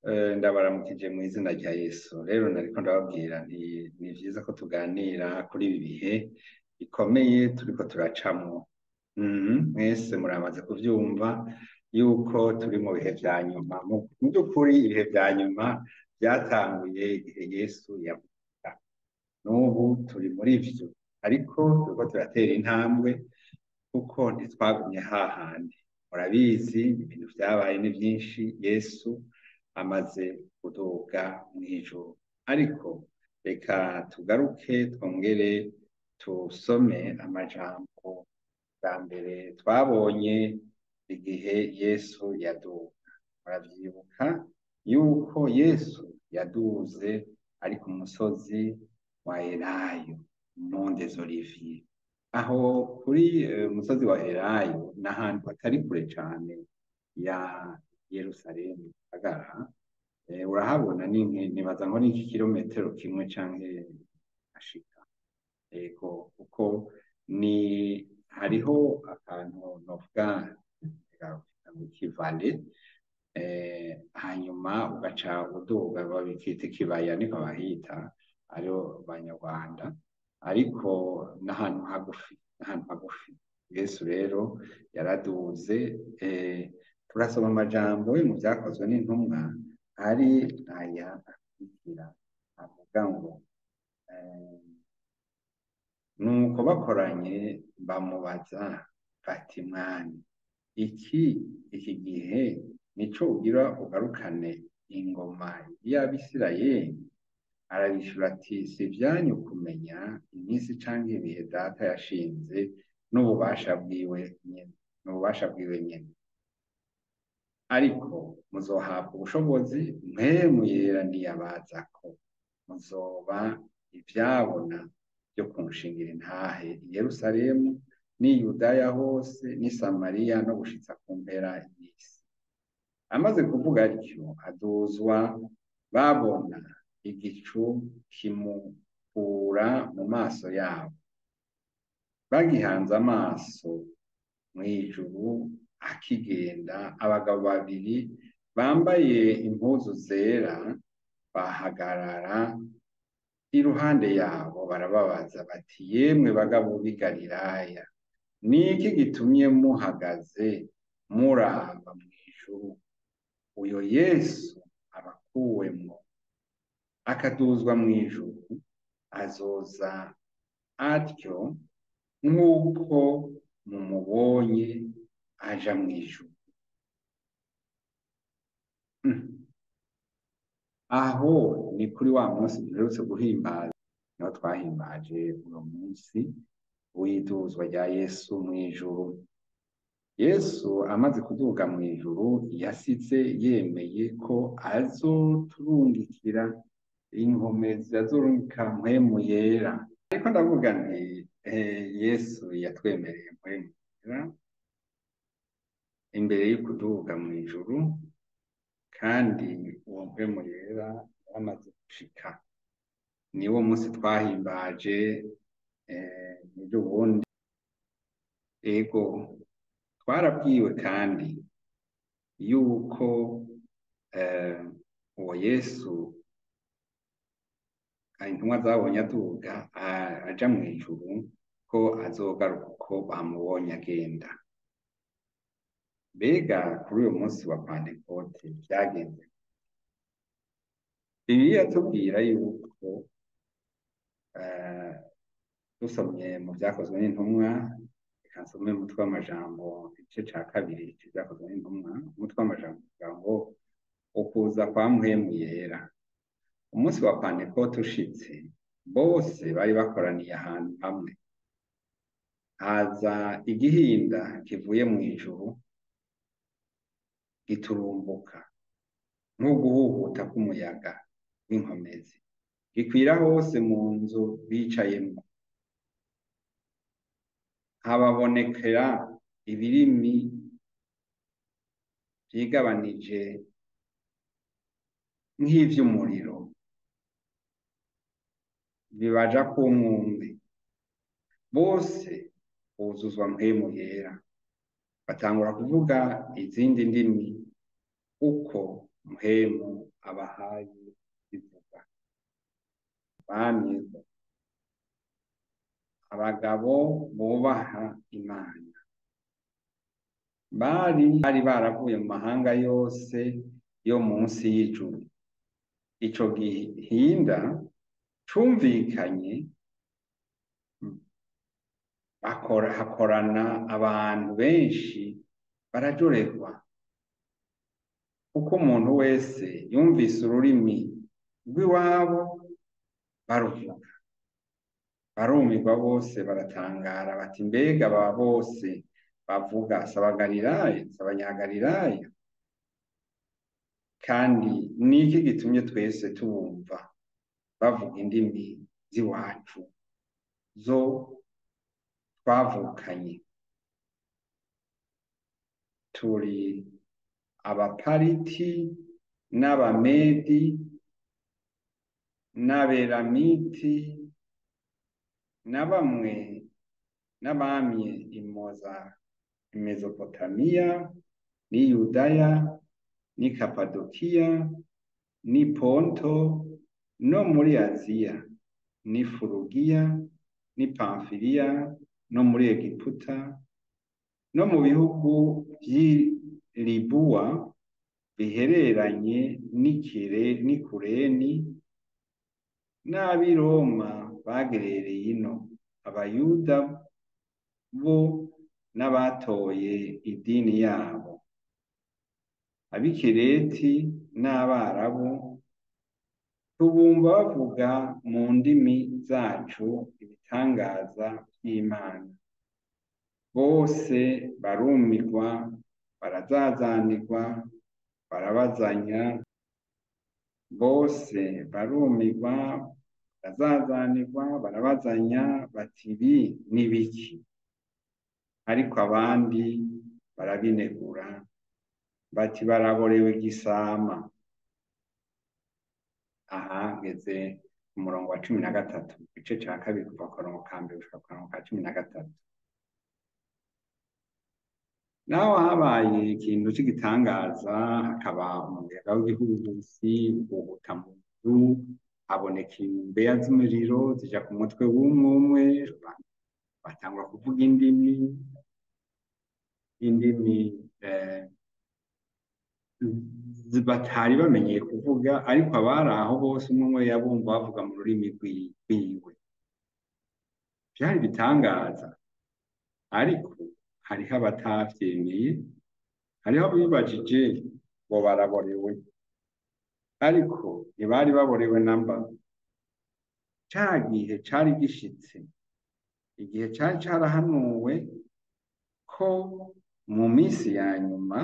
ndabaramukije mu izina rya Yesu. Rero nariko ndababwira nti ni vyiza ko tuganira kuri ibi bihe bikomeye turiko turacamwo. Mwese muramaze kuvyumva yuko turi mu bihe vya nyuma. Mu by'ukuri ibihe vya nyuma vyatanguye igihe Yesu yavuka. N'ubu turi muri vyo, ariko turiko turatera intambwe kuko ntitwagumye hahandi. Murabizi ibintu vyabaye ni vyinshi. Yesu amaze kuduga mw'ijuru, ariko reka tugaruke twongere tusome amajambo bwa mbere twabonye igihe Yesu yaduga. Muravyibuka yuko Yesu yaduze ari ku musozi wa Elayo, Mont des Oliviers. Aho kuri umusozi wa Elayo n'ahantu hatari kure cane ya Yerusalemu agara, urahabona nibaza ngo ni kilometero kimwe canke ashika. Ego kuko ni hariho akantu novuga ikivale, hanyuma ugaca uduga babikita ikibaya niko bahita ariho Banyarwanda, ariko n'ahantu hagufi. Yesu rero yaraduze. Turasoma amajambo mu vyakozwe n'intumwa ari aya akurikira avuga ngo nuko bakoranye bamubaza bati mwami, iki gihe nico ugira ugarukane ingoma y'Abisirayeli? Arabishura ati si vyanyu kumenya iminsi canke ibihe data yashinze n'ububasha bwiwe nyene, ariko muzohabwa ubushobozi mpwemu yera niyabazako, muzoba ivyabona vyo kunshingira intahe i Yerusalemu n'i Yudaya hose n'i Samariya no gushitsa ku mpera y'isi. Amaze kuvuga atyo aduzwa, babona igicu kimukura mu maso yabo. Bagihanze amaso mw'ijuru akigenda, abagabo babiri bambaye impuzu zera bahagarara iruhande yabo, barababaza bati yemwe bagabo b'i Galilaya, niki gitumye muhagaze muraba mw'ijuru? Uyo Yesu abakuwemwo akaduzwa mw'ijuru azoza atyo nk'uko mumubonye aja mw'ijuru. Aho ni kuri wa munsi duherutse guhimbaza, niho twahimbaje uno munsi w'iduzwa rya Yesu mw'ijuru. Yesu amaze kuduga mw'ijuru yasize yemeye ko azoturungikira inkomezi, azorungika mpwemu yera. Ariko ndavuga nti Yesu yatwemereye mpwemu yera imbere y'ukuduga mw'ijuru, kandi uwo mpwemu yera yaramaze gushika. Niwo munsi twahimbaje n'ejo bundi. Ego twarabwiwe kandi yuko uwo Yesu intumwa zabonye aduga aja mw'ijuru ko azogaruka uko bamubonye agenda. Mbega kuri uyu munsi wa Pentekote vyagenze? Bibiliya tubwira yuko dusomye mu vyakozwe n'intumwa, reka nsome umutwe w'amajambo igice ca kabiri c'ivyakozwe n'intumwa. Umutwe w'amajambo uvuga ngo ukuza kwa mpwemu yera. Umunsi wa Pentekote ushitse, bose bari bakoraniye ahantu hamwe. Haza igihinda kivuye mw'ijuru giturumbuka nk'uguhuhuta k'umuyaga w'inkomezi, gikwira hose mu nzu bicayemwo. Hababonekera ibirimi vyigabanije nk'ivy'umuriro, bibaja ku mwumwe. Bose buzuzwa mpwemu yera, batangura kuvuga izindi ndimi uko mpwemu abahayi bivuga bamye abagabo bubaha Imana bari baravuye mu mahanga yose yo munsi y'ijuru. Ico gihinda cumvikanye hakorana abantu benshi barajorerwa, kuko umuntu wese yumvise ururimi rw'iwabo baruvuga, barumirwa bose baratangara bati mbega aba bose bavuga s'abagalilaya s'abanyagalilaya? Kandi niki gitumye twese tubumva bavuga indimi z'iwacu zo twavukanye? Turi abapariti n'abamedi n'abelamiti na bamwe n'abamye i Mesopotamiya n'i Yudaya n'i Kapadokiya n'i Ponto no muri Aziya n'i Furugiya n'i Pamfiliya no muri Egiputa no mu bihugu vy'i Libuwa bihereranye n'i Kureni n'ab'i Roma bagerereye ino, abayuda bo n'abatoye idini yabo, ab'i Kireti n'Abarabu, tubumva bavuga mu ndimi zacu ibitangaza vy'Imana. Bose barumirwa, barazazanirwa, barabazanya, bose barumirwa, barazazanirwa, barabazanya bati ibi ni biki? Ariko abandi barabinegura bati baraborewe igisama. Aha ngeze ku murongo wa 13, igice ca kabiri kuva ku murongo ka mbere gushika ku murongo ka 13. Naho habaye ikintu c'igitangaza, hakaba umuyaga w'igihuhusi uhuta mu nzu, haboneka imbeya z'umuriro zija ku mutwe w'umwe umwe, batangura kuvuga indimi batari bamenyeye kuvuga, ariko abari aho bose umwe yabumva bavuga mu rurimi rwiwe. Vyari bitangaza, ariko hariho abatavyemeye, hariho abibajije ngo baraborewe, ariko ntibari baborewe namba. Ca gihe cari gishitse, igihe cari carahanuwe ko mu minsi ya nyuma,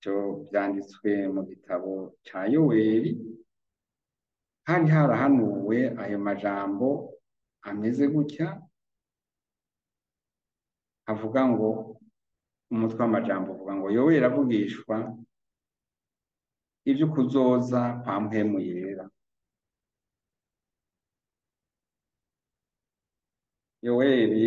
ivyo vyanditswe mu gitabo ca Yoweli, hari harahanuwe ayo majambo ameze gutya, avuga ngo, umutwe w'amajambo uvuga ngo Yoweli avugishwa ivyo kuzoza kwa mpwemu yera. Yoweli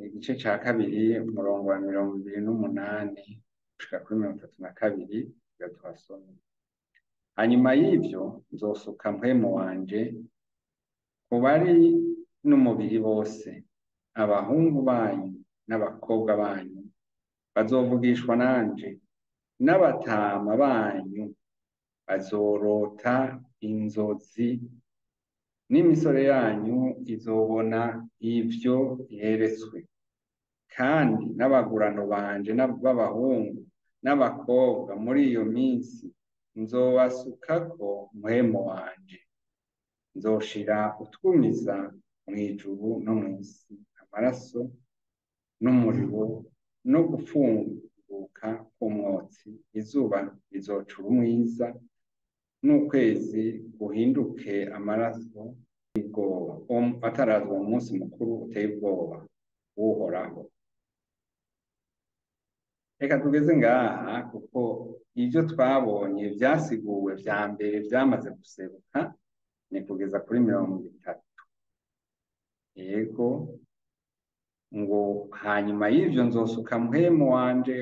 igice ca kabiri umurongo wa 28 gushika kuri 32 tuhasoma. Hanyuma y'ivyo nzosuka mpwemu wanje ku bari n'umubiri bose, abahungu banyu n'abakobwa banyu bazovugishwa nanje, n'abatama banyu bazorota inzozi, n'imisore yanyu izobona ivyo yeretswe, kandi n'abagurano banje b'abahungu n'abakobwa muri iyo minsi nzobasukako mpwemu wanje, nzoshira utwumiza mw'ijuru no mw'isi, amaraso n'umuriro no gupfunguka k'umwotsi, izuba rizocura umwiza n'ukwezi guhinduke amaraso y'ubwoba, atarazwa mu munsi mukuru uteye ubwoba w'Uhoraho. Reka tugeze ngaha, kuko ivyo twabonye vyasiguwe vya mbere vyamaze guseruka, ni kugeza kuri 30. Yego, ngo hanyuma y'ivyo nzosuka mpwemu wanje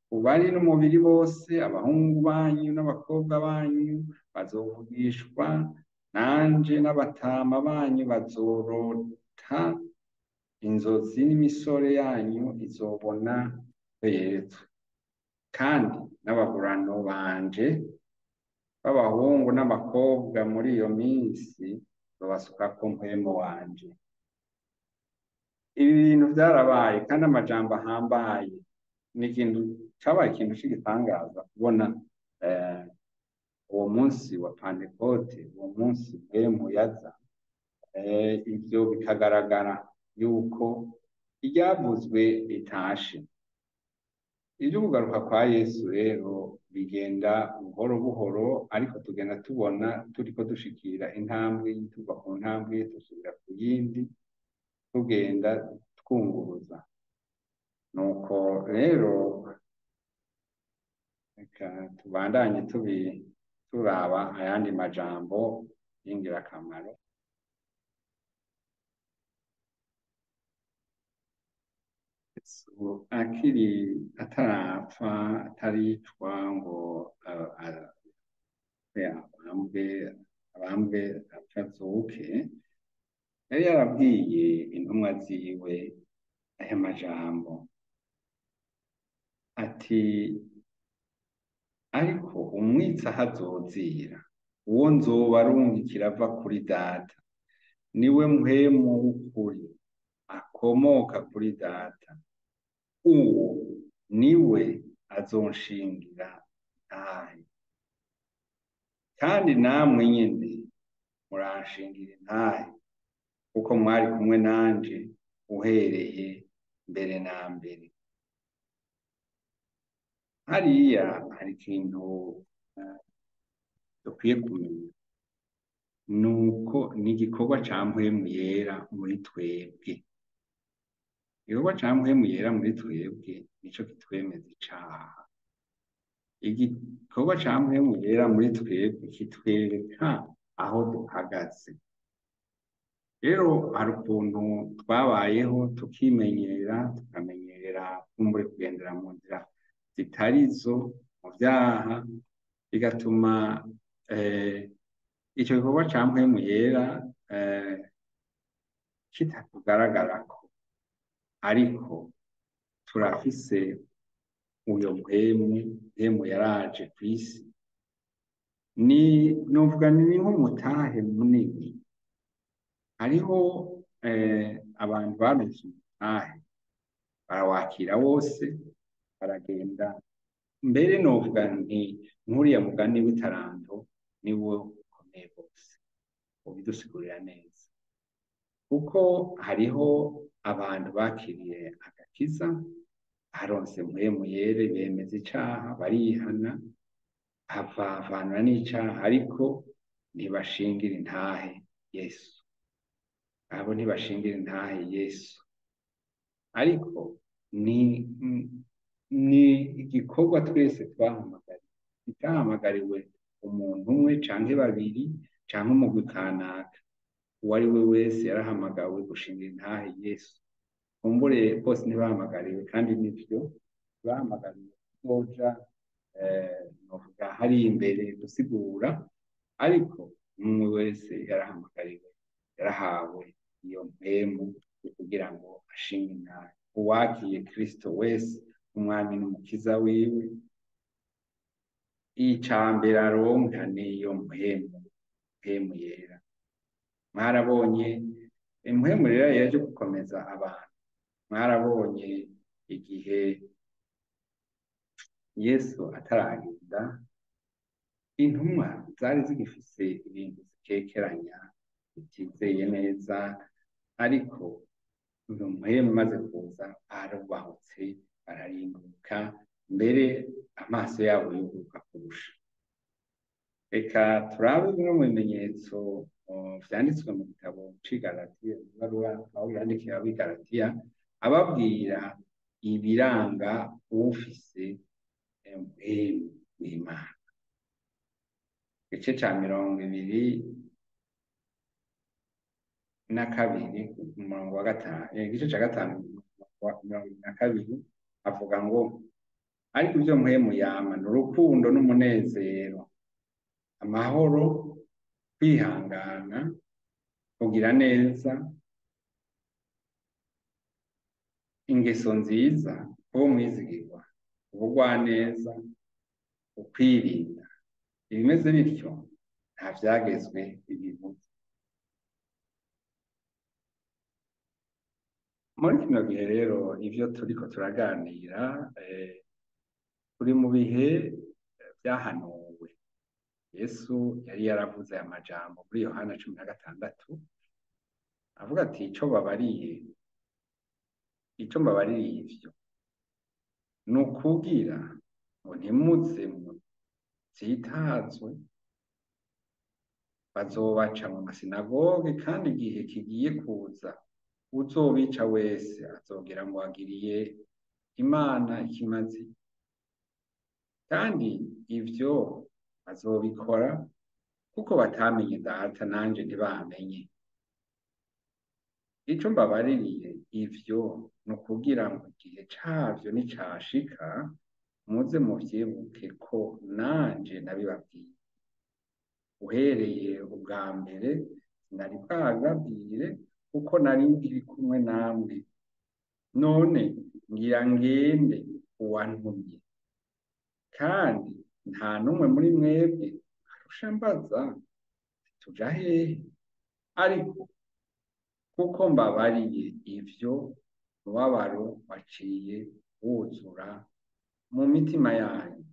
ku bari n'umubiri bose, abahungu banyu n'abakobwa banyu bazovugishwa nanje, n'abatama banyu bazorota inzozi, n'imisore yanyu izobona ko yeretswe. Kandi n'ababurano banje b'abahungu n'abakobwa muri iyo minsi babasukako mpwemu wanje. Ibi bintu byarabaye kandi amajambo ahambaye, ni ikintu cabaye ikintu c'igitangaza kubona uwo munsi wa Pantekote, uwo munsi mpwemu yaza, ivyo bikagaragara yuko iryavuzwe ritashe. Ivyo kugaruka kwa Yesu rero bigenda buhoro buhoro, ariko tugenda tubona turiko dushikira intambwe, tuva ku ntambwe dusubira ku yindi, tugenda twunguruza. Nuko rero reka tubandanye turaba ayandi majambo y'ingirakamaro. Akiri atarapfa, ataricwa ngo abambwe apfa azuke, yari yarabwiye intumwa ziwe aya majambo ati: ariko umwitsi aho azozira, uwo nzoba arungikira ava kuri Data, niwe mpwemu w'ukuri akomoka kuri Data, uwo niwe azonshingira intahe. Kandi namwe nyene muranshingira intahe, kuko mwari kumwe nanje uhereye mbere na mbere. Hariya hari ikintu dukwiye kumenya, nuko ni igikorwa ca mpwemu yera muri twebwe. Igikorwa ca mpwemu yera muri twebwe nico kitwemeza icaha. Igikorwa ca mpwemu yera muri twebwe kitwereka aho duhagaze. Rero hari ukuntu twabayeho tukimenyera, tukamenyera kumbure kugendera mu nzira zitarizo, mu vyaha, bigatuma ico gikorwa ca mpwemu yera kitatugaragara-ko. Ariko turafise uyo mpwemu yaraje kw'isi. Novuga ni nk'umutahe munini. Hariho abantu baronse umutahe, barawakira wose, baragenda. Mbere novuga nti nk'uriya mugani w'itaranto niwo ukomeye rwose, ubidusigurira neza. Kuko hariho abantu bakiriye agakiza, baronse mpwemu yera, bemeza icaha, barihana, bavanwa n'icaha, ariko ntibashingira intahe Yesu. Abo ntibashingira intahe Yesu. Ariko ni igikorwa twese twahamagariwe. Itahamagariwe umuntu umwe canke babiri canke umugwi kanaka. Uwo ari we wese yarahamagawe gushingira intahe Yesu. Kumbure bose ntibahamagariwe, kandi nivyo bahamagariwe kuzoja novuga hari imbere gusigura, ariko umwe wese yarahamagariwe, yarahawe iyo mpwemu kugira ngo ashinge intahe. Uwakiye Kristo wese umwami n'umukiza wiwe, icambere aronka niyo mpwemu yera. Mwarabonye impwemu rero yaje gukomeza abantu. Mwarabonye igihe Yesu ataragenda, intumwa zari zigifise ibintu zikekeranya, bitizeye neza, ariko uyu mpwemu maze kuza barubahutse, bararimbuka, mbere amaso yabo yuguruka kurusha. Reka turabe bimwe mu bimenyetso vyanditswe mu gitabo c'igalatiya, ibaruwa Pawulo yandikiye ab'igalatiya, ababwira ibiranga ufise mpwemu w'Imana. Igice ca 22 umurongo wa 5, igice ca 5 wa 22 avuga ngo: ariko ivyo mpwemu yama ni urukundo n'umunezero amahoro, kwihangana, kugira neza, ingeso nziza, kuba umwizigirwa, ubugwaneza, ukwirinda. Ibimeze bityo nta vyagezwe bibibuza. Muri kino gihe rero ivyo turiko turaganira turi mu bihe vyahanuwe. Yesu yari yaravuze aya majambo muri Yohana 16 avuga ati ico mbabaririye ivyo ni ukugira ngo ntimuze mutsitazwe, bazobaca mu masinagoge kandi igihe kigiye kuza uzobica wese azogira ngo agiriye Imana ikimazi, kandi ivyo bazobikora kuko batamenye Data nanje ntibamenye. Ico mbabaririye ivyo ni ukugira ngo igihe cavyo nicashika muze muvyibuke ko nanje nabibabwiye. Uhereye ubwa mbere sinari bwabibabwire kuko nari nkiri kumwe namwe. None ngira ngende uwantumye, kandi nta n'umwe muri mwebwe arusha mbaza tuja hehe. Ariko kuko mbabariye ivyo, umubabaro waciye wuzura mu mitima yanyu.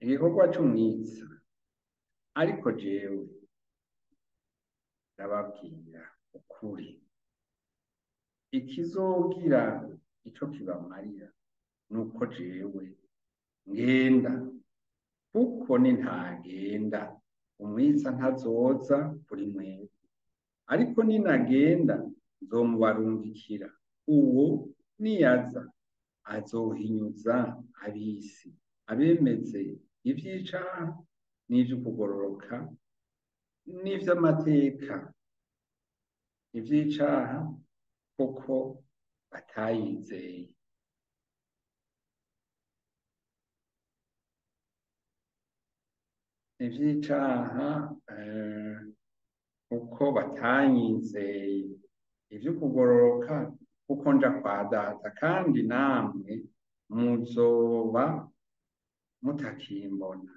Igikorwa c'umwiza, ariko jewe ndababwira ukuri, ikizogira ico kibamarira nuko jewe ngenda, kuko nintagenda umwiza ntazoza kuri mwebwe. Ariko ninagenda nzomubarungikira. Uwo niyaza azohinyuza ab'isi, abemeze ivy'icaha n'ivy'ukugororoka n'ivy'amateka. Ivy'icaha kuko batayizeye, ivy'icaha kuko batanyizeye, ivy'ukugororoka kuko nja kwa Data kandi namwe muzoba mutakimbona.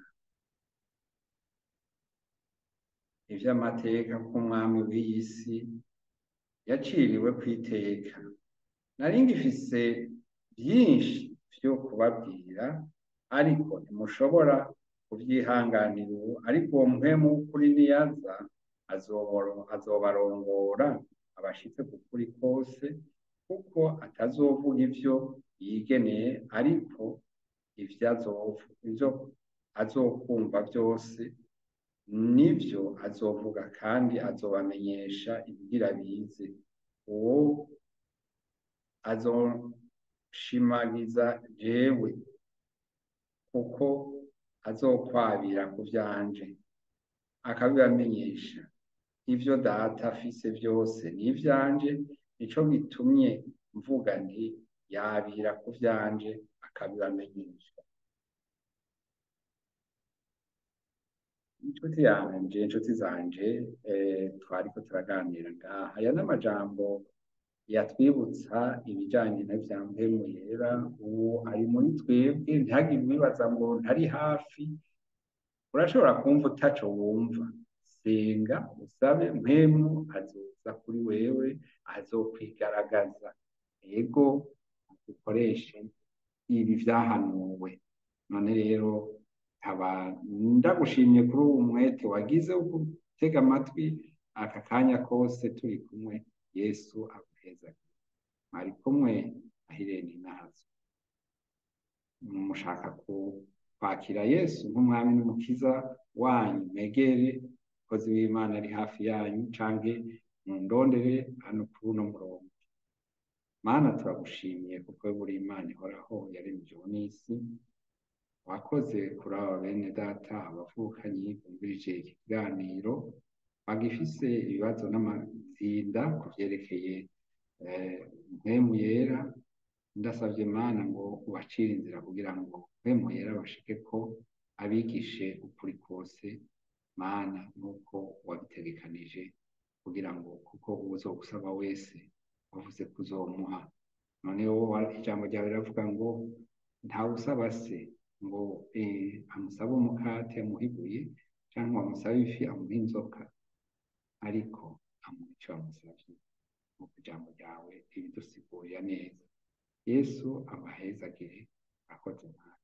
Ivy'amateka k'umwami w'iyi si yaciriwe kw'iteka. Nari ngifise vyinshi vyo kubabwira, ariko ntimushobora kuvyihanganira ubu. Ariko uwo mpwemu w'ukuri niyaza azobarongora abashitse ku kuri kose, kuko atazovuga ivyo yigeneye, ariko ivyo azokumva vyose nivyo azovuga, kandi azobamenyesha ibigira bize. Uwo azoshimagiza jewe, kuko azokwabira ku vyanje akabibamenyesha. Ivyo Data afise vyose n'ivyanje, nico gitumye mvuga nti yabira ku vyanje akabibamenyesha. Inshuti zanje, twariko turaganira ngaha. Aya n'amajambo yatwibutsa ibijanye n'ivya mpwemu yera. Ubu ari muri twebwe, ntihagire ubibaza ngo ntari hafi. Urashobora kumva utaco wumva, senga usabe, mpwemu azoza kuri wewe, azokwigaragaza. Ego dukoreshe ibi vyahanuwe. None rero nkaba ndagushimye kuri uwo mwete wagize wo gutega amatwi aka kanya kose turi kumwe. Yesu aguhezagire. Mwari kumwe na Irene Nahazo. Mushaka kwakira Yesu nk'umwami n'umukiza wanyu, mwegere umukozi w'Imana ari hafi yanyu, canke mundondere hano kuri uno murongo. Mana, turagushimiye kuko uri Imana ihoraho yaremye ijuru n'isi. Wakoze kuri aba bene data abavukanyi bumvirije iki kiganiro, bagifise ibibazo n'amazinda ku vyerekeye mpwemu yera. ndasabye Mana ngo ubacire inzira kugira ngo mpwemu yera bashike ko abigishe ukuri kose Mana nk'uko wabitegekanije kugira ngo kuko uzogusaba wese wavuze kuzomuha noneho ijambo ryawe riravuga ngo ntawe usaba se ngo amusabe umukate amuhe ibuye cyangwa amusabe ifi amuhe inzoka ariko amuha icyo amusabye nk'uko ijambo ryawe ribidusigurira neza Yesu abahezagire akoze Mana.